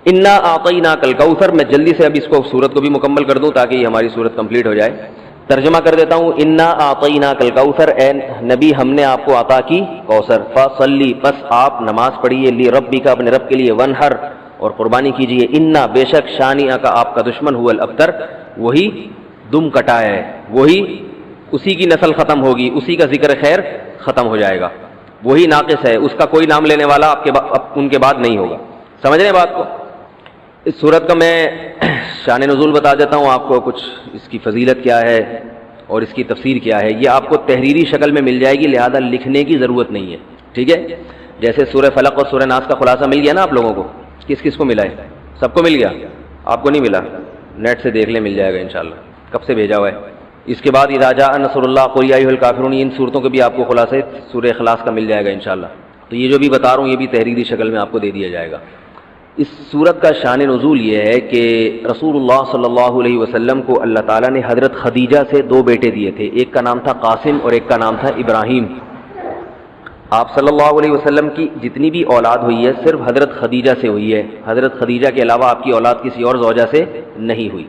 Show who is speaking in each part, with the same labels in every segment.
Speaker 1: انا اعطیناک الکوثر. میں جلدی سے اب اس کو سورت کو بھی مکمل کر دوں تاکہ یہ ہماری سورت کمپلیٹ ہو جائے. ترجمہ کر دیتا ہوں. انا اعطیناک الکوثر، اے نبی ہم نے آپ کو عطا کی کوثر. فصلی، پس آپ نماز پڑھیے، لربک اپنے رب کے لیے، ونحر اور قربانی کیجیے. انا بے شک، شانئک آپ کا دشمن، هو الابتر وہی دم کٹا ہے، وہی اسی کی نسل ختم ہوگی، اسی کا ذکر خیر ختم ہو جائے گا، وہی ناقص ہے، اس کا کوئی نام لینے والا ان کے بعد نہیں ہوگا. سمجھ رہے ہیں بات کو؟ اس صورت کا میں شان نزول بتا دیتا ہوں آپ کو، کچھ اس کی فضیلت کیا ہے اور اس کی تفسیر کیا ہے. یہ آپ کو تحریری شکل میں مل جائے گی، لہذا لکھنے کی ضرورت نہیں ہے. ٹھیک ہے؟ جیسے سورہ فلق اور سورہ ناس کا خلاصہ مل گیا نا آپ لوگوں کو. کس کس کو ملا ہے؟ سب کو مل گیا؟ آپ کو نہیں ملا؟ نیٹ سے دیکھ لیں، مل جائے گا انشاءاللہ. کب سے بھیجا ہوا ہے؟ اس کے بعد اذا جاء نصر اللہ قل یا ایھا الکافرون، ان صورتوں کے بھی آپ کو خلاصے سورہ اخلاص کا مل جائے گا انشاءاللہ. تو یہ جو بھی بتا رہا ہوں یہ بھی تحریری شکل میں آپ کو دے دیا جائے گا. اس صورت کا شان نزول یہ ہے کہ رسول اللہ صلی اللہ علیہ وسلم کو اللہ تعالیٰ نے حضرت خدیجہ سے 2 بیٹے دیے تھے. ایک کا نام تھا قاسم اور ایک کا نام تھا ابراہیم. آپ صلی اللہ علیہ وسلم کی جتنی بھی اولاد ہوئی ہے صرف حضرت خدیجہ سے ہوئی ہے. حضرت خدیجہ کے علاوہ آپ کی اولاد کسی اور زوجہ سے نہیں ہوئی.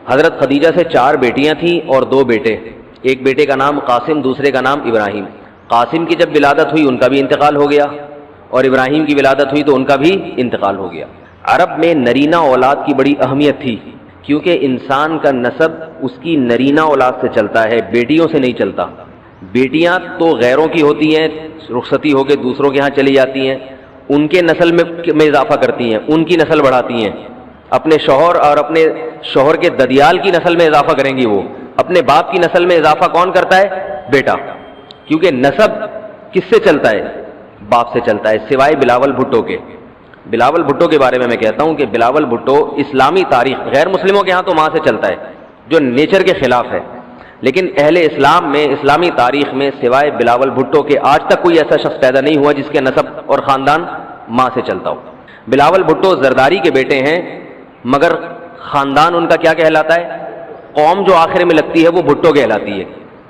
Speaker 1: حضرت خدیجہ سے 4 بیٹیاں تھیں اور 2 بیٹے. ایک بیٹے کا نام قاسم، دوسرے کا نام ابراہیم. قاسم کی جب ولادت ہوئی ان کا بھی انتقال ہو گیا، اور ابراہیم کی ولادت ہوئی تو ان کا بھی انتقال ہو گیا. عرب میں نرینہ اولاد کی بڑی اہمیت تھی، کیونکہ انسان کا نسب اس کی نرینہ اولاد سے چلتا ہے، بیٹیوں سے نہیں چلتا. بیٹیاں تو غیروں کی ہوتی ہیں، رخصتی ہو کے دوسروں کے ہاں چلی جاتی ہیں، ان کے نسل میں اضافہ کرتی ہیں، ان کی نسل بڑھاتی ہیں. اپنے شوہر اور اپنے شوہر کے ددیال کی نسل میں اضافہ کریں گی. وہ اپنے باپ کی نسل میں اضافہ کون کرتا ہے؟ بیٹا. کیونکہ نسب کس سے چلتا ہے؟ باپ سے چلتا ہے، سوائے بلاول بھٹو کے. بلاول بھٹو کے بارے میں کہتا ہوں کہ بلاول بھٹو اسلامی تاریخ، غیر مسلموں کے ہاں تو ماں سے چلتا ہے جو نیچر کے خلاف ہے، لیکن اہل اسلام میں، اسلامی تاریخ میں سوائے بلاول بھٹو کے آج تک کوئی ایسا شخص پیدا نہیں ہوا جس کے نسب اور خاندان ماں سے چلتا ہو. بلاول بھٹو زرداری کے بیٹے ہیں، مگر خاندان ان کا کیا کہلاتا ہے؟ قوم جو آخر میں لگتی ہے وہ بھٹو کہلاتی ہے،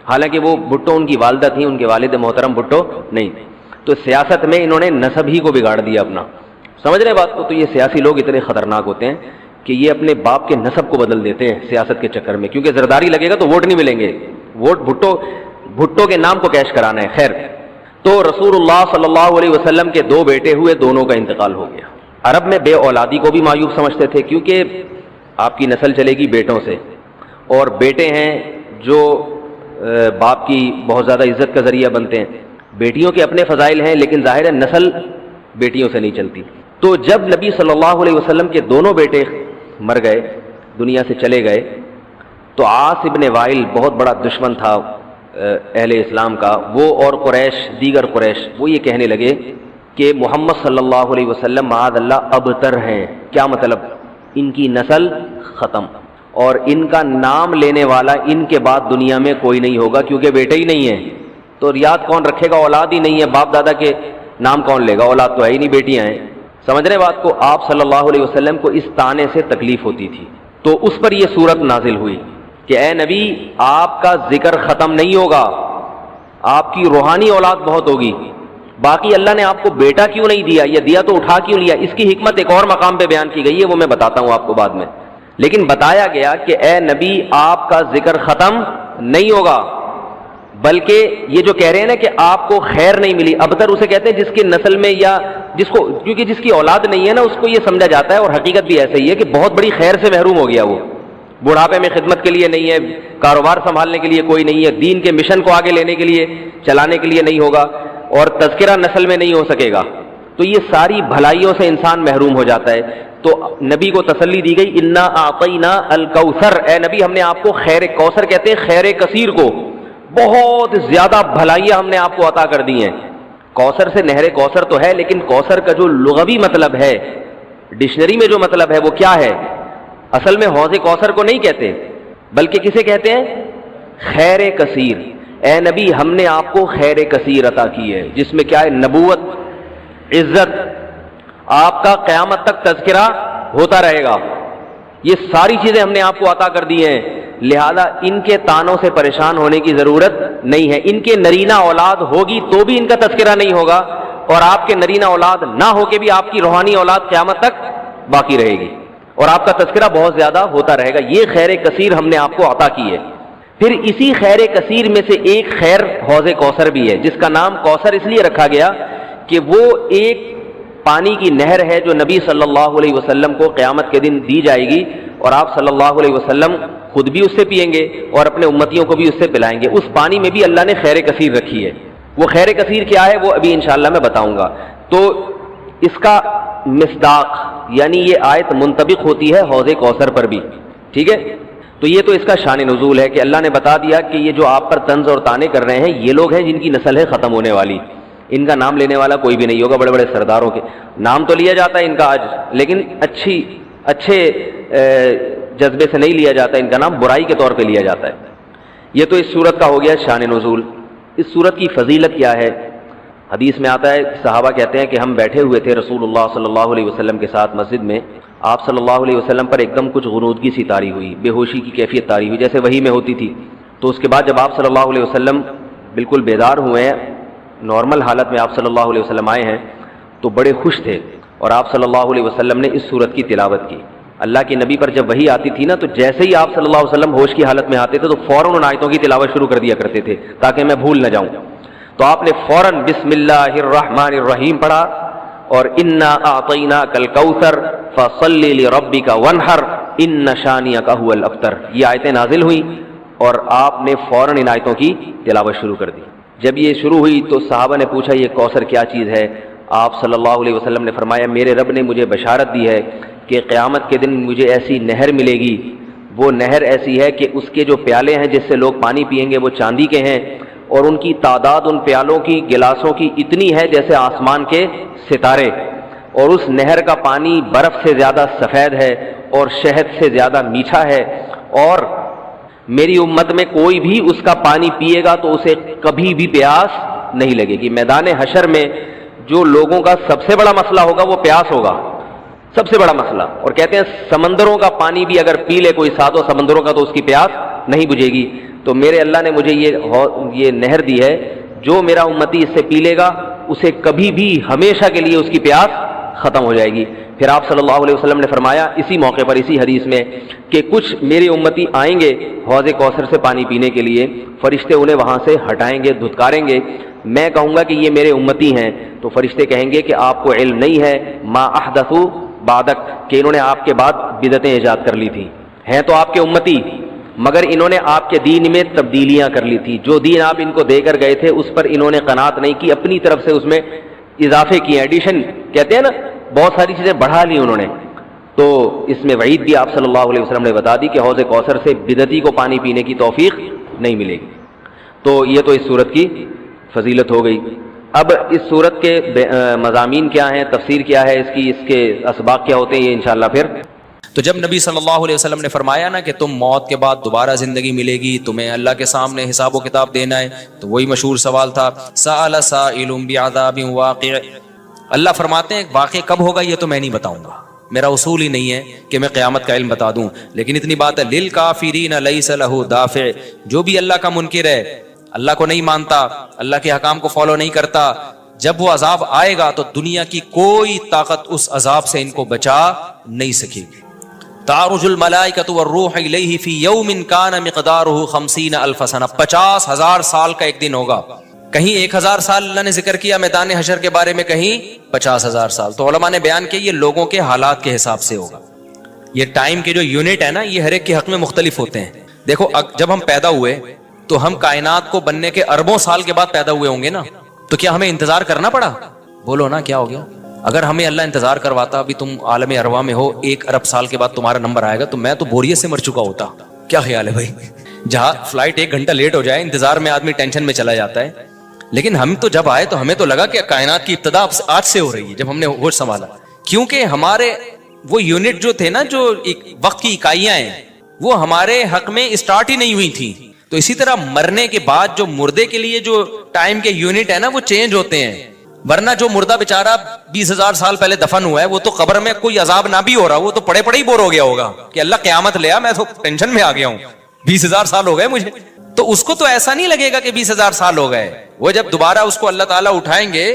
Speaker 1: حالانکہ وہ بھٹو ان کی والدہ تھیں، ان کے والد محترم بھٹو نہیں. تو سیاست میں انہوں نے نسب ہی کو بگاڑ دیا اپنا. سمجھ رہے بات کو؟ تو یہ سیاسی لوگ اتنے خطرناک ہوتے ہیں کہ یہ اپنے باپ کے نسب کو بدل دیتے ہیں سیاست کے چکر میں، کیونکہ زرداری لگے گا تو ووٹ نہیں ملیں گے، ووٹ بھٹو کے نام کو کیش کرانا ہے. خیر، تو رسول اللہ صلی اللہ علیہ وسلم کے 2 بیٹے ہوئے، دونوں کا انتقال ہو گیا. عرب میں بے اولادی کو بھی معیوب سمجھتے تھے، کیونکہ آپ کی نسل چلے گی بیٹوں سے، اور بیٹے ہیں جو باپ کی بہت زیادہ عزت کا ذریعہ بنتے ہیں. بیٹیوں کے اپنے فضائل ہیں، لیکن ظاہر ہے نسل بیٹیوں سے نہیں چلتی. تو جب نبی صلی اللہ علیہ وسلم کے دونوں بیٹے مر گئے، دنیا سے چلے گئے، تو عاص ابن وائل بہت بڑا دشمن تھا اہل اسلام کا، وہ اور قریش، دیگر قریش، وہ یہ کہنے لگے کہ محمد صلی اللہ علیہ وسلم معاذ اللہ ابتر ہیں. کیا مطلب؟ ان کی نسل ختم، اور ان کا نام لینے والا ان کے بعد دنیا میں کوئی نہیں ہوگا، کیونکہ بیٹے ہی نہیں ہیں. تو یاد کون رکھے گا؟ اولاد ہی نہیں ہے، باپ دادا کے نام کون لے گا؟ اولاد تو ہے ہی نہیں، بیٹیاں ہیں. سمجھ رہے بات کو؟ آپ صلی اللہ علیہ وسلم کو اس طعنے سے تکلیف ہوتی تھی، تو اس پر یہ صورت نازل ہوئی کہ اے نبی آپ کا ذکر ختم نہیں ہوگا، آپ کی روحانی اولاد بہت ہوگی. باقی اللہ نے آپ کو بیٹا کیوں نہیں دیا، یہ دیا تو اٹھا کیوں لیا، اس کی حکمت ایک اور مقام پہ بیان کی گئی ہے، وہ میں بتاتا ہوں آپ کو بعد میں. لیکن بتایا گیا کہ اے نبی آپ کا ذکر ختم نہیں ہوگا، بلکہ یہ جو کہہ رہے ہیں نا کہ آپ کو خیر نہیں ملی، ابتر اسے کہتے ہیں جس کی نسل میں یا جس کو، کیونکہ جس کی اولاد نہیں ہے نا اس کو یہ سمجھا جاتا ہے، اور حقیقت بھی ایسا ہی ہے کہ بہت بڑی خیر سے محروم ہو گیا. وہ بڑھاپے میں خدمت کے لیے نہیں ہے، کاروبار سنبھالنے کے لیے کوئی نہیں ہے، دین کے مشن کو آگے لینے کے لیے، چلانے کے لیے نہیں ہوگا، اور تذکرہ نسل میں نہیں ہو سکے گا. تو یہ ساری بھلائیوں سے انسان محروم ہو جاتا ہے. تو نبی کو تسلی دی گئی، انا اعطینا الکوثر، اے نبی ہم نے آپ کو خیر کوثر کہتے ہیں خیر کثیر کو، بہت زیادہ بھلائیاں ہم نے آپ کو عطا کر دی ہیں. کوثر سے نہر کوثر تو ہے، لیکن کوثر کا جو لغوی مطلب ہے، ڈکشنری میں جو مطلب ہے وہ کیا ہے؟ اصل میں حوض کوثر کو نہیں کہتے، بلکہ کسے کہتے ہیں؟ خیر کثیر. اے نبی ہم نے آپ کو خیر کثیر عطا کی ہے، جس میں کیا ہے؟ نبوت، عزت، آپ کا قیامت تک تذکرہ ہوتا رہے گا. یہ ساری چیزیں ہم نے آپ کو عطا کر دی ہیں، لہذا ان کے تانوں سے پریشان ہونے کی ضرورت نہیں ہے. ان کے نرینہ اولاد ہوگی تو بھی ان کا تذکرہ نہیں ہوگا، اور آپ کے نرینہ اولاد نہ ہو کے بھی آپ کی روحانی اولاد قیامت تک باقی رہے گی اور آپ کا تذکرہ بہت زیادہ ہوتا رہے گا. یہ خیر کثیر ہم نے آپ کو عطا کی ہے. پھر اسی خیر کثیر میں سے ایک خیر حوض کوثر بھی ہے، جس کا نام کوثر اس لیے رکھا گیا کہ وہ ایک پانی کی نہر ہے جو نبی صلی اللہ علیہ وسلم کو قیامت کے دن دی جائے گی، اور آپ صلی اللہ علیہ وسلم خود بھی اس سے پئیں گے اور اپنے امتیوں کو بھی اس سے پلائیں گے. اس پانی میں بھی اللہ نے خیر کثیر رکھی ہے. وہ خیر کثیر کیا ہے وہ ابھی انشاءاللہ میں بتاؤں گا. تو اس کا مصداق یعنی یہ آیت منطبق ہوتی ہے حوض کوثر پر بھی. ٹھیک ہے، تو یہ تو اس کا شان نزول ہے کہ اللہ نے بتا دیا کہ یہ جو آپ پر طنز اور طعنے کر رہے ہیں یہ لوگ ہیں جن کی نسل ہے ختم ہونے والی. ان کا نام لینے والا کوئی بھی نہیں ہوگا. بڑے بڑے سرداروں کے نام تو لیا جاتا ہے ان کا آج، لیکن اچھے جذبے سے نہیں لیا جاتا. ان کا نام برائی کے طور پہ لیا جاتا ہے. یہ تو اس سورت کا ہو گیا شان نزول. اس سورت کی فضیلت کیا ہے؟ حدیث میں آتا ہے، صحابہ کہتے ہیں کہ ہم بیٹھے ہوئے تھے رسول اللہ صلی اللہ علیہ وسلم کے ساتھ مسجد میں. آپ صلی اللہ علیہ وسلم پر ایک دم کچھ غنودگی سی طاری ہوئی، بے ہوشی کی کیفیت طاری ہوئی جیسے وحی میں ہوتی تھی. تو اس کے بعد جب آپ صلی اللہ علیہ وسلم بالکل بیدار ہوئے ہیں، نارمل حالت میں آپ صلی اللہ علیہ وسلم آئے ہیں، تو بڑے خوش تھے اور آپ صلی اللہ علیہ وسلم نے اس سورت کی تلاوت کی. اللہ کے نبی پر جب وحی آتی تھی نا تو جیسے ہی آپ صلی اللہ علیہ وسلم ہوش کی حالت میں آتے تھے تو فوراً ان آیتوں کی تلاوت شروع کر دیا کرتے تھے تاکہ میں بھول نہ جاؤں. تو آپ نے فوراً بسم اللہ الرحمن الرحیم پڑھا اور انا اعطیناک الکوثر فصلی لربک وانحر ان شانئک ھو الابتر. یہ آیتیں نازل ہوئیں اور آپ نے فوراً ان آیتوں کی تلاوت شروع کر دی. جب یہ شروع ہوئی تو صحابہ نے پوچھا یہ کوثر کیا چیز ہے؟ آپ صلی اللہ علیہ وسلم نے فرمایا میرے رب نے مجھے بشارت دی ہے کہ قیامت کے دن مجھے ایسی نہر ملے گی. وہ نہر ایسی ہے کہ اس کے جو پیالے ہیں جس سے لوگ پانی پئیں گے وہ چاندی کے ہیں، اور ان کی تعداد ان پیالوں کی گلاسوں کی اتنی ہے جیسے آسمان کے ستارے، اور اس نہر کا پانی برف سے زیادہ سفید ہے اور شہد سے زیادہ میٹھا ہے، اور میری امت میں کوئی بھی اس کا پانی پیے گا تو اسے کبھی بھی پیاس نہیں لگے گی. میدان حشر میں جو لوگوں کا سب سے بڑا مسئلہ ہوگا وہ پیاس ہوگا، سب سے بڑا مسئلہ. اور کہتے ہیں سمندروں کا پانی بھی اگر پی لے کوئی ساتوں سمندروں کا تو اس کی پیاس نہیں بجھے گی. تو میرے اللہ نے مجھے یہ نہر دی ہے، جو میرا امتی اس سے پی لے گا اسے کبھی بھی ہمیشہ کے لیے اس کی پیاس ختم ہو جائے گی. پھر آپ صلی اللہ علیہ وسلم نے فرمایا اسی موقع پر اسی حدیث میں کہ کچھ میرے امتی آئیں گے حوض کوثر سے پانی پینے کے لیے، فرشتے انہیں وہاں سے ہٹائیں گے، دھتکاریں گے. میں کہوں گا کہ یہ میرے امتی ہیں تو فرشتے کہیں گے کہ آپ کو علم نہیں ہے ما احدثوا بعدک، کہ انہوں نے آپ کے بعد بدعتیں ایجاد کر لی تھیں. ہیں تو آپ کے امتی مگر انہوں نے آپ کے دین میں تبدیلیاں کر لی تھی. جو دین آپ ان کو دے کر گئے تھے اس پر انہوں نے قناعت نہیں کی، اپنی طرف سے اس میں اضافے کیے، ایڈیشن کہتے ہیں نا، بہت ساری چیزیں بڑھا لی انہوں نے. تو اس میں وعید بھی آپ صلی اللہ علیہ وسلم نے بتا دی کہ حوض کوثر سے بدعتی کو پانی پینے کی توفیق نہیں ملے گی. تو یہ تو اس صورت کی فضیلت ہو گئی. اب اس صورت کے مضامین کیا ہیں، تفسیر کیا ہے اس کی، اس کے اسباق کیا ہوتے ہیں، یہ انشاءاللہ پھر.
Speaker 2: تو جب نبی صلی اللہ علیہ وسلم نے فرمایا نا کہ تم موت کے بعد دوبارہ زندگی ملے گی، تمہیں اللہ کے سامنے حساب و کتاب دینا ہے، تو وہی مشہور سوال تھا سأل سائل بعذاب واقع. اللہ فرماتے ہیں واقع کب ہوگا یہ تو میں نہیں بتاؤں گا، میرا اصول ہی نہیں ہے کہ میں قیامت کا علم بتا دوں. لیکن اتنی بات ہے للکافرین لیس لہ دافع، جو بھی اللہ کا منکر ہے، اللہ کو نہیں مانتا، اللہ کے حکام کو فالو نہیں کرتا، جب وہ عذاب آئے گا تو دنیا کی کوئی طاقت اس عذاب سے ان کو بچا نہیں سکے گی. تعرج الملائکۃ والروح الیہ فی یوم کان مقدارہ 50,000 سنہ، 50,000 سال کا ایک دن ہوگا. کہیں 1,000 سال اللہ نے ذکر کیا میدان حشر کے بارے میں، کہیں 50,000 سال. تو علماء نے بیان کیا یہ لوگوں کے حالات کے حساب سے ہوگا. یہ ٹائم کے جو یونٹ ہے نا یہ ہر ایک کے حق میں مختلف ہوتے ہیں. دیکھو جب ہم پیدا ہوئے تو ہم کائنات کو بننے کے اربوں سال کے بعد پیدا ہوئے ہوں گے نا، تو کیا ہمیں انتظار کرنا پڑا؟ بولو نا کیا ہو گیا؟ اگر ہمیں اللہ انتظار کرواتا ابھی تم عالم ارواح میں ہو 1 ارب سال کے بعد تمہارا نمبر آئے گا تو میں تو بوریت سے مر چکا ہوتا. کیا خیال ہے بھائی؟ جہاں فلائٹ 1 گھنٹہ لیٹ ہو جائے انتظار میں آدمی ٹینشن میں چلا جاتا ہے. لیکن ہم تو جب آئے تو ہمیں تو لگا کہ کائنات کی ابتدا آج سے ہو رہی ہے جب ہم نے ہوش سنبھالا، کیونکہ ہمارے وہ یونٹ جو تھے نا، جو وقت کی اکائیاں ہیں، وہ ہمارے حق میں اسٹارٹ ہی نہیں ہوئی تھی. تو اسی طرح مرنے کے بعد جو مردے کے لیے جو ٹائم کے یونٹ ہے نا وہ چینج ہوتے ہیں. ورنہ جو مردہ بیچارہ 20,000 سال پہلے دفن ہوا ہے وہ تو قبر میں کوئی عذاب نہ بھی ہو رہا، وہ تو پڑے پڑے ہی بور ہو گیا ہوگا کہ اللہ قیامت لے آ، میں تو ٹینشن میں آ گیا ہوں، 20,000 سال ہو گئے مجھے. تو اس کو تو ایسا نہیں لگے گا کہ 20,000 سال ہو گئے. وہ جب دوبارہ اس کو اللہ تعالیٰ اٹھائیں گے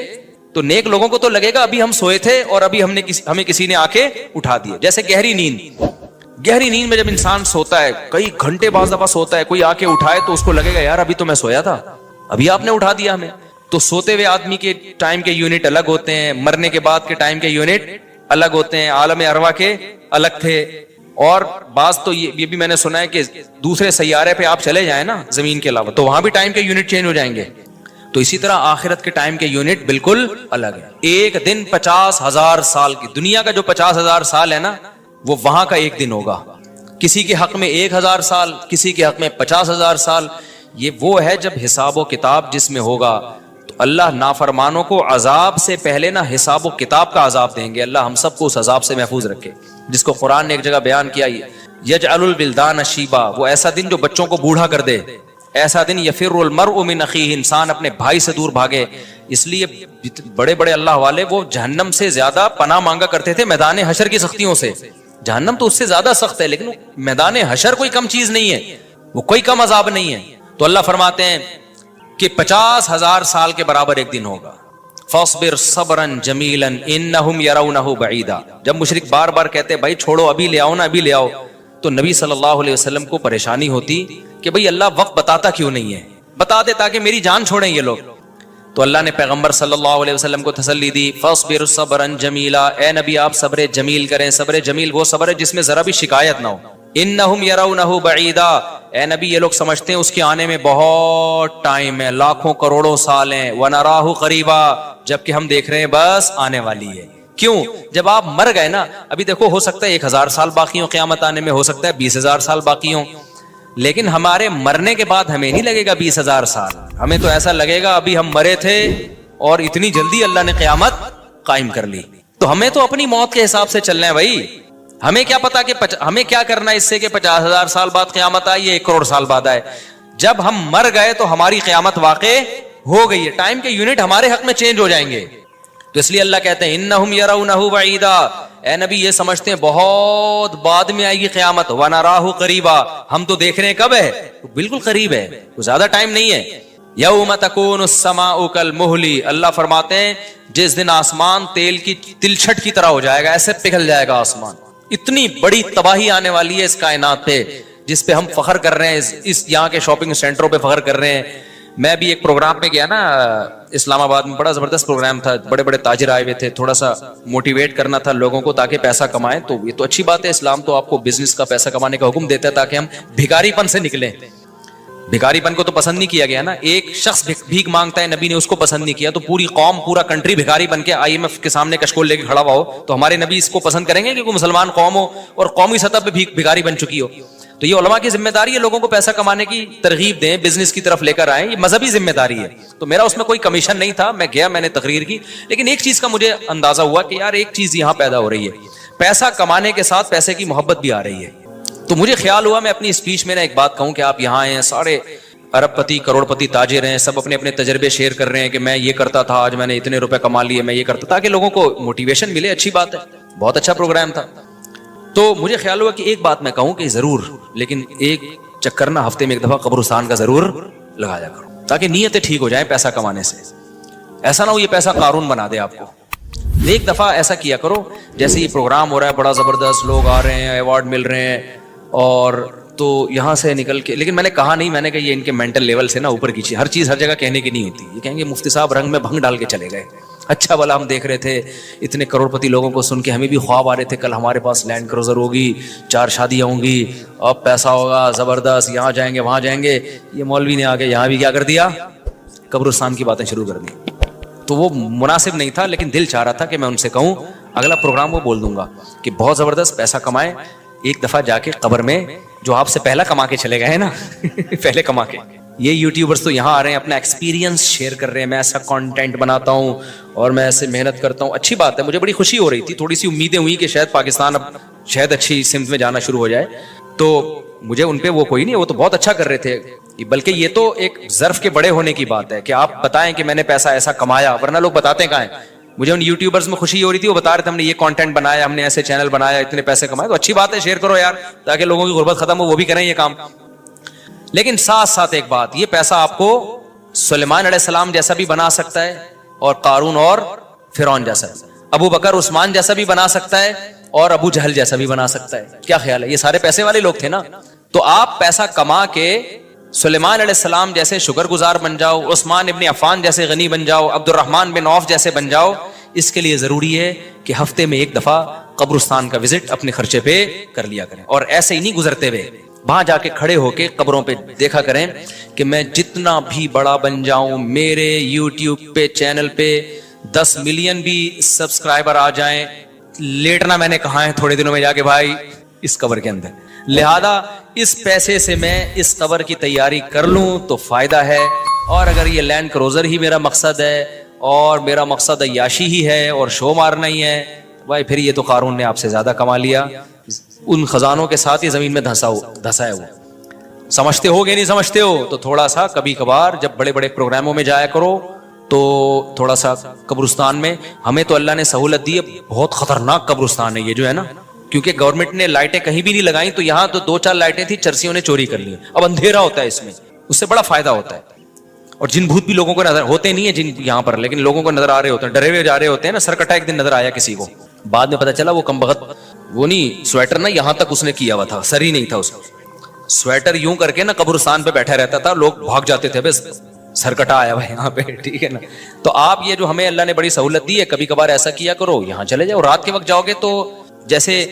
Speaker 2: تو نیک لوگوں کو تو لگے گا ابھی ہم سوئے تھے اور ابھی ہمیں کسی نے آ کے اٹھا دیا. جیسے گہری نیند میں جب انسان سوتا ہے کئی گھنٹے بعض دفعہ سوتا ہے, کوئی آ کے اٹھائے تو اس کو لگے گا یار ابھی تو میں سویا تھا, ابھی آپ نے اٹھا دیا ہمیں. تو سوتے ہوئے آدمی کے ٹائم کے یونٹ الگ ہوتے ہیں, مرنے کے بعد کے ٹائم کے یونٹ الگ ہوتے ہیں, عالم ارواح کے الگ تھے. اور بعض تو یہ بھی میں نے سنا ہے کہ دوسرے سیارے پہ آپ چلے جائیں نا زمین کے علاوہ تو وہاں بھی ٹائم کے یونٹ چینج ہو جائیں گے. تو اسی طرح آخرت کے ٹائم کے یونٹ بالکل الگ ہے. ایک دن 50,000 سال کی, دنیا کا جو 50,000 سال ہے نا وہ وہاں کا ایک دن ہوگا. کسی کے حق میں 1,000 سال, کسی کے حق میں 50,000 سال. یہ وہ ہے جب حساب و کتاب جس میں ہوگا. تو اللہ نافرمانوں کو عذاب سے پہلے نا حساب و کتاب کا عذاب دیں گے. اللہ ہم سب کو اس عذاب سے محفوظ رکھے, جس کو قرآن نے ایک جگہ بیان کیا, یجعل الولدان شیبا, وہ ایسا دن جو بچوں کو بوڑھا کر دے. ایسا دن یفر المرء من اخیہ, انسان اپنے بھائی سے دور بھاگے. اس لیے بڑے بڑے اللہ والے وہ جہنم سے زیادہ پناہ مانگا کرتے تھے میدان حشر کی سختیوں سے. جہنم تو اس سے زیادہ سخت ہے, لیکن میدان حشر کوئی کم چیز نہیں ہے, وہ کوئی کم عذاب نہیں ہے. تو اللہ فرماتے ہیں کہ 50,000 سال کے برابر ایک دن ہوگا. فاصبر صبرا جمیلا انہم یرونہ بعیدا. جب مشرک بار بار کہتے بھائی چھوڑو ابھی لے آؤ نا ابھی لے آؤ, تو نبی صلی اللہ علیہ وسلم کو پریشانی ہوتی کہ بھئی اللہ وقت بتاتا کیوں نہیں ہے, بتا دے تاکہ میری جان چھوڑیں یہ لوگ. تو اللہ نے پیغمبر صلی اللہ علیہ وسلم کو تسلی دی, فاصبر صبرا جمیلا, اے نبی آپ صبر جمیل کریں. صبر جمیل وہ صبر ہے جس میں ذرا بھی شکایت نہ ہو. انہم یرونہ بعیدا, اے نبی یہ لوگ سمجھتے ہیں اس کے آنے میں بہت ٹائم ہے, لاکھوں کروڑوں سال ہیں. ونراہ قریبا, جبکہ ہم دیکھ رہے ہیں بس آنے والی ہے. کیوں؟ جب آپ مر گئے نا, ابھی دیکھو ہو سکتا ہے 1,000 سال باقی ہوں قیامت آنے میں, ہو سکتا ہے 20,000 سال باقی ہوں, لیکن ہمارے مرنے کے بعد ہمیں نہیں لگے گا 20,000 سال. ہمیں تو ایسا لگے گا ابھی ہم مرے تھے اور اتنی جلدی اللہ نے قیامت قائم کر لی. تو ہمیں تو اپنی موت کے حساب سے چلنا ہے بھائی. ہمیں کیا پتا کہ ہمیں کیا کرنا ہے اس سے کہ 50,000 سال بعد قیامت آئے یا 1 کروڑ سال بعد آئے. جب ہم مر گئے تو ہماری قیامت واقع ہو گئی ہے, ٹائم کے یونٹ ہمارے حق میں چینج ہو جائیں گے. تو اس لیے اللہ کہتے ہیں انہم یرونہ بعیدا, اے نبی یہ سمجھتے ہیں بہت بعد میں آئے گی قیامت. ونراہ قریبا, ہم تو دیکھ رہے ہیں کب ہے, بالکل قریب ہے, زیادہ ٹائم نہیں ہے. یوم تکون السماء کالمہل, اللہ فرماتے ہیں جس دن آسمان تیل کی تلچھٹ کی طرح ہو جائے گا, ایسے پگھل جائے گا آسمان. اتنی بڑی تباہی آنے والی ہے اس کائنات پہ جس پہ ہم فخر کر رہے ہیں, اس یہاں کے شاپنگ سینٹروں پہ فخر کر رہے ہیں. میں بھی ایک پروگرام میں گیا نا اسلام آباد میں, بڑا زبردست پروگرام تھا, بڑے بڑے تاجر آئے ہوئے تھے, تھوڑا سا موٹیویٹ کرنا تھا لوگوں کو تاکہ پیسہ کمائیں. تو یہ تو اچھی بات ہے, اسلام تو آپ کو بزنس کا پیسہ کمانے کا حکم دیتا ہے تاکہ ہم بھکاری پن سے نکلیں. بھکاری پن کو تو پسند نہیں کیا گیا نا, ایک شخص بھیک مانگتا ہے نبی نے اس کو پسند نہیں کیا, تو پوری قوم پورا کنٹری بھکاری بن کے IMF کے سامنے کشکول لے کے کھڑا ہوا ہو, تو ہمارے نبی اس کو پسند کریں گے کہ کوئی مسلمان قوم ہو اور قومی سطح پہ بھکاری بن چکی ہو. تو یہ علماء کی ذمہ داری ہے لوگوں کو پیسہ کمانے کی ترغیب دیں, بزنس کی طرف لے کر آئیں, یہ مذہبی ذمہ داری ہے. تو میرا اس میں کوئی کمیشن نہیں تھا, میں گیا میں نے تقریر کی, لیکن ایک چیز کا مجھے اندازہ ہوا کہ یار ایک چیز یہاں پیدا ہو رہی ہے, پیسہ کمانے کے ساتھ پیسے کی محبت بھی آ رہی ہے. تو مجھے خیال ہوا میں اپنی اسپیچ میں ایک بات کہوں کہ آپ یہاں ہیں, سارے ارب پتی کروڑ پتی تاجر ہیں, سب اپنے اپنے تجربے شیئر کر رہے ہیں کہ میں یہ کرتا تھا, آج میں نے اتنے روپے کما لیے, میں یہ کرتا, تاکہ لوگوں کو موٹیویشن ملے. اچھی بات ہے, بہت اچھا پروگرام تھا. تو مجھے خیال ہوا کہ ایک بات میں کہوں کہ ضرور, لیکن ایک چکر نہ ہفتے میں ایک دفعہ قبرستان کا ضرور لگایا کرو تاکہ نیتیں ٹھیک ہو جائیں پیسہ کمانے سے. ایسا نہ ہو یہ پیسہ قارون بنا دے آپ کو. ایک دفعہ ایسا کیا کرو, جیسے یہ پروگرام ہو رہا ہے بڑا زبردست, لوگ آ رہے ہیں, ایوارڈ مل رہے ہیں, اور تو یہاں سے نکل کے, لیکن میں نے کہا نہیں, میں نے کہا یہ ان کے مینٹل لیول سے نا اوپر کی چیز, ہر چیز ہر جگہ کہنے کی نہیں ہوتی. یہ کہیں گے مفتی صاحب رنگ میں بھنگ ڈال کے چلے گئے. اچھا بلا ہم دیکھ رہے تھے اتنے کروڑ پتی لوگوں کو سن کے, ہمیں بھی خواب آ رہے تھے کل ہمارے پاس لینڈ کروزر ہوگی, 4 شادیاں ہوں گی, اب پیسہ ہوگا زبردست, یہاں جائیں گے وہاں جائیں گے. یہ مولوی نے آ کے یہاں بھی کیا کر دیا, قبرستان کی باتیں شروع کر دی. تو وہ مناسب نہیں تھا, لیکن دل چاہ رہا تھا کہ میں ان سے کہوں اگلا پروگرام وہ بول دوں گا کہ بہت زبردست پیسہ کمائیں, ایک دفعہ جا کے قبر میں جو آپ سے پہلا کما کے چلے گئے نا پہلے کما کے. یہ یوٹیوبرز تو یہاں آ رہے ہیں اپنا ایکسپیرینس شیئر کر رہے ہیں, میں ایسا کانٹینٹ بناتا ہوں اور میں ایسے محنت کرتا ہوں. اچھی بات ہے, مجھے بڑی خوشی ہو رہی تھی, تھوڑی سی امیدیں ہوئی کہ شاید پاکستان اب شاید اچھی سمت میں جانا شروع ہو جائے. تو مجھے ان پہ وہ کوئی نہیں, وہ تو بہت اچھا کر رہے تھے, بلکہ یہ تو ایک ظرف کے بڑے ہونے کی بات ہے کہ آپ بتائیں کہ میں نے پیسہ ایسا کمایا, ورنہ لوگ بتاتے کہاں ہیں. مجھے ان یوٹیوبرز میں خوشی ہو رہی تھی, وہ بتا رہے تھے ہم نے یہ کانٹینٹ بنایا, ہم نے ایسے چینل بنایا, اتنے پیسے کمائے. تو اچھی بات ہے, شیئر کرو یار تاکہ لوگوں کی غربت ختم ہو, وہ بھی کریں یہ کام. لیکن ساتھ ساتھ ایک بات, یہ پیسہ آپ کو سلیمان علیہ السلام جیسا بھی بنا سکتا ہے اور قارون اور فرعون جیسا, ابو بکر عثمان جیسا بھی بنا سکتا ہے اور ابو جہل جیسا بھی بنا سکتا ہے. کیا خیال ہے؟ یہ سارے پیسے والے لوگ تھے نا. تو آپ پیسہ کما کے سلیمان علیہ السلام جیسے شکر گزار بن جاؤ, عثمان ابن عفان جیسے غنی بن جاؤ, عبد الرحمن بن عوف جیسے بن جاؤ. اس کے لیے ضروری ہے کہ ہفتے میں ایک دفعہ قبرستان کا وزٹ اپنے خرچے پہ کر لیا کریں, اور ایسے ہی نہیں گزرتے ہوئے, وہاں جا کے کھڑے ہو کے قبروں پہ دیکھا کریں کہ میں جتنا بھی بڑا بن جاؤں, میرے یوٹیوب پہ چینل پہ 10 ملین بھی سبسکرائبر آ جائیں, لیٹنا میں نے کہا ہے تھوڑے دنوں میں جا کے بھائی اس قبر کے اندر. لہذا اس پیسے سے میں اس قبر کی تیاری کر لوں تو فائدہ ہے, اور اگر یہ لینڈ کروزر ہی میرا مقصد ہے اور میرا مقصد عیاشی ہی ہے اور شو مارنا ہی ہے, بھائی پھر یہ تو قارون نے آپ سے زیادہ کما لیا, ان خزانوں کے ساتھ ہی زمین میں دھسا ہے وہ. سمجھتے ہو کہ نہیں سمجھتے ہو؟ تو تھوڑا سا کبھی کبھار جب بڑے بڑے پروگراموں میں جایا کرو تو تھوڑا سا قبرستان میں, ہمیں تو اللہ نے سہولت دی ہے, بہت خطرناک قبرستان ہے یہ جو ہے نا, کیونکہ گورنمنٹ نے لائٹیں کہیں بھی نہیں لگائیں, تو یہاں تو 2-4 لائٹیں تھی, چرسیوں نے چوری کر لی. اب اندھیرا ہوتا ہے اس میں, اس سے بڑا فائدہ ہوتا ہے. اور جن بھوت بھی لوگوں کو نظر ہوتے نہیں ہیں جن یہاں پر, لیکن لوگوں کو نظر آ رہے ہوتے ہیں, ڈرے ہوئے جا رہے ہوتے ہیں نا. سرکٹا ایک دن نظر آیا کسی کو, بعد میں پتا چلا وہ کمبخت, وہ نہیں سویٹر نا یہاں تک اس نے کیا ہوا تھا, سر ہی نہیں تھا اس کو, سویٹر یوں کر کے نا قبرستان پہ بیٹھا رہتا تھا, لوگ بھاگ جاتے تھے بس سرکٹا آیا ہوا یہاں پہ, ٹھیک ہے نا. تو آپ یہ جو ہمیں اللہ نے بڑی سہولت دی ہے, کبھی کبھار ایسا کیا کرو, یہاں چلے جاؤ. رات کے وقت جاؤ گے تو جیسے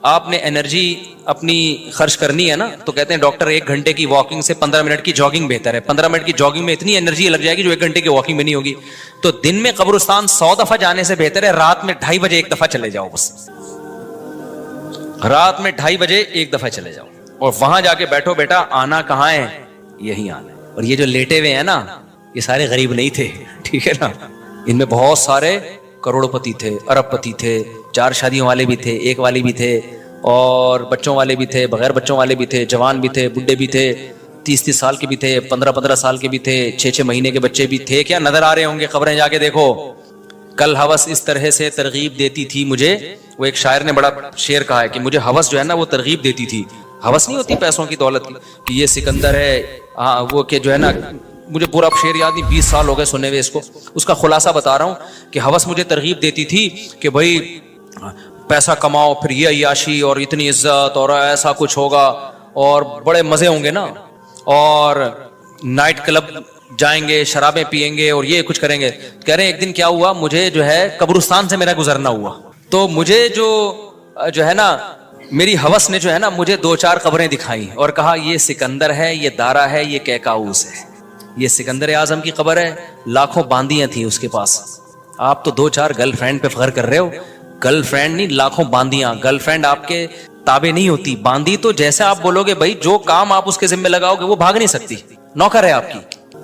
Speaker 2: آپ نے انرجی اپنی خرچ کرنی ہے نا, تو کہتے ہیں ڈاکٹر 1 گھنٹے کی واکنگ سے 15 منٹ کی جاگنگ بہتر ہے. 15 منٹ کی جاگنگ میں اتنی انرجی لگ جائے گی جو 1 گھنٹے کی واکنگ میں نہیں ہوگی. تو دن میں قبرستان 100 دفعہ جانے سے بہتر ہے رات میں 2:30 بجے 1 دفعہ چلے جاؤ. بس رات میں 2:30 بجے 1 دفعہ چلے جاؤ, اور وہاں جا کے بیٹھو, بیٹا آنا کہاں ہے, یہی آنا ہے. اور یہ جو لیٹے ہوئے ہیں نا, یہ سارے غریب نہیں تھے, ٹھیک ہے نا. ان میں بہت سارے کروڑ پتی تھے, ارب پتی تھے, 4 شادیوں والے بھی تھے, 1 والی بھی تھے, اور بچوں والے بھی تھے, بغیر بچوں والے بھی تھے, جوان بھی تھے, بڈھے بھی تھے, 30-30 سال کے بھی تھے, 15-15 سال کے بھی تھے, 6-6 مہینے کے بچے بھی تھے. کیا نظر آ رہے ہوں گے قبریں, جا کے دیکھو. کل ہوس اس طرح سے ترغیب دیتی تھی مجھے, وہ ایک شاعر نے بڑا شعر کہا ہے کہ مجھے ہوس جو ہے نا وہ ترغیب دیتی تھی. ہوس نہیں ہوتی پیسوں کی, دولت کی, کہ یہ سکندر ہے, وہ کہ جو ہے نا, مجھے پورا شعر یاد نہیں, 20 سال ہو گئے سنے ہوئے اس کو. اس کا خلاصہ بتا رہا ہوں کہ ہوس مجھے ترغیب دیتی تھی کہ بھائی پیسہ کماؤ, پھر یہ عیاشی اور اتنی عزت اور ایسا کچھ ہوگا اور بڑے مزے ہوں گے نا, اور نائٹ کلب جائیں گے, شرابیں پیئیں گے اور یہ کچھ کریں گے. کہہ رہے ہیں ایک دن کیا ہوا, مجھے جو ہے قبرستان سے میرا گزرنا ہوا, تو مجھے جو ہے نا میری ہوس نے جو ہے نا مجھے 2-4 قبریں دکھائیں اور کہا یہ سکندر ہے, یہ دارا ہے, یہ کیکاؤس ہے. یہ سکندر اعظم کی قبر ہے, لاکھوں باندیاں تھیں اس کے پاس. آپ تو 2-4 گرل فرینڈ پہ فخر کر رہے ہو, گرل فرینڈ نہیں, لاکھوں باندیاں. گرل فرینڈ آپ کے تابع نہیں ہوتی, باندی تو جیسے آپ بولو گے بھائی جو کام آپ اس کے ذمہ لگاؤ گے وہ بھاگ نہیں سکتی, نوکر ہے آپ کی.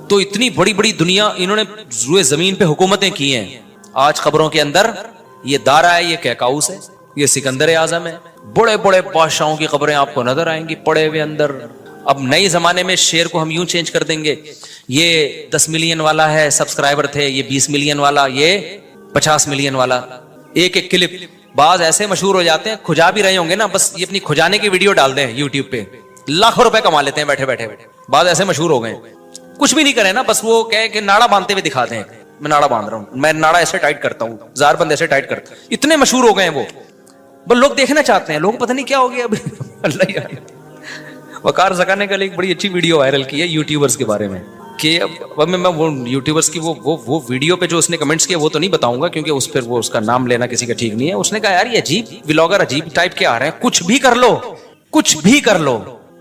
Speaker 2: تو اتنی بڑی بڑی دنیا انہوں نے روئے زمین پہ حکومتیں کی ہیں. آج قبروں کے اندر یہ دارا ہے, یہ کیکاؤس ہے, یہ سکندر اعظم ہے. بڑے بڑے بادشاہوں کی قبریں آپ کو نظر آئیں گی پڑے ہوئے اندر. اب نئے زمانے میں شعر کو ہم یوں چینج کر دیں گے, یہ 10 ملین والا ہے سبسکرائبر تھے, یہ 20 ملین والا, یہ 50 ملین والا. ایک ایک کلپ بعض ایسے مشہور ہو جاتے ہیں, کھجا بھی رہے ہوں گے نا, بس یہ اپنی کھجانے کی ویڈیو ڈال دیں یوٹیوب پہ, لاکھوں روپے کما لیتے ہیں بیٹھے بیٹھے. بعض ایسے مشہور ہو گئے, کچھ بھی نہیں کرے نا, بس وہ کہے کہ ناڑا باندھتے ہوئے دکھا دیں, میں ناڑا باندھ رہا ہوں, میں ناڑا ایسے ٹائٹ کرتا ہوں, زار بند ایسے ٹائٹ کرتا ہوں. اتنے مشہور ہو گئے ہیں وہ, بس لوگ دیکھنا چاہتے ہیں. لوگ پتہ نہیں کیا ہو گیا اب. اللہ یار, وقار زکا نے کل ایک بڑی اچھی ویڈیو وائرل کی ہے یوٹیوبرز کے بارے میں, کہ اب میں وہ یوٹیوبرز کی وہ ویڈیو پہ جو اس نے کمنٹس کیے وہ تو نہیں بتاؤں گا, کیونکہ اس پھر وہ اس کا نام لینا کسی کا ٹھیک نہیں ہے. اس نے کہا یار یہ عجیب ولاگر عجیب ٹائپ کے آ رہے ہیں, کچھ بھی کر لو, کچھ بھی کر لو,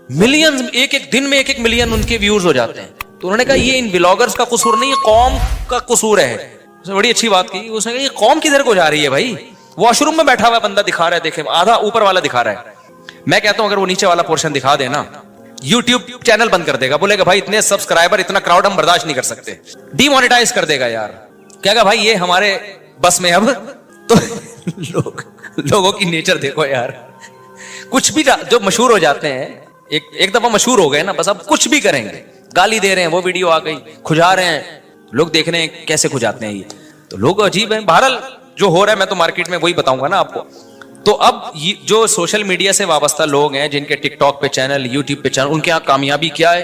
Speaker 2: ملین ایک ایک دن میں 1 ملین ان کے ویوز ہو جاتے ہیں. تو انہوں نے کہا یہ ان ولاگرز کا قصور نہیں, یہ قوم کا قصور ہے. اس نے بڑی اچھی بات کی, اس نے کہا یہ قوم کدھر کو جا رہی ہے بھائی. واش روم میں بیٹھا ہوا بندہ دکھا رہا ہے, دیکھیں آدھا اوپر والا دکھا رہا ہے. میں کہتا ہوں اگر وہ نیچے والا پورشن دکھا دے نا, یوٹیوب چینل بند کر دے گا, بولے گا بھائی اتنے سبسکرائبر اتنا کراؤڈ ہم برداشت نہیں کر سکتے, ڈی مانیٹائز کر دے گا یار. کہے گا بھائی یہ ہمارے بس میں اب. تو لوگوں کی نیچر دیکھو یار, کچھ بھی جو مشہور ہو جاتے ہیں, ایک دفعہ مشہور ہو گئے نا, بس اب کچھ بھی کریں گے. گالی دے رہے ہیں, وہ ویڈیو آ گئی, کھجا رہے ہیں, لوگ دیکھ رہے ہیں کیسے کھجاتے ہیں. یہ تو لوگ عجیب ہیں. بہرحال جو ہو رہا ہے میں تو مارکیٹ میں وہی بتاؤں گا نا آپ کو. تو اب جو سوشل میڈیا سے وابستہ لوگ ہیں, جن کے ٹک ٹاک پہ چینل, یوٹیوب پہ چینل, ان کے یہاں کامیابی کیا ہے,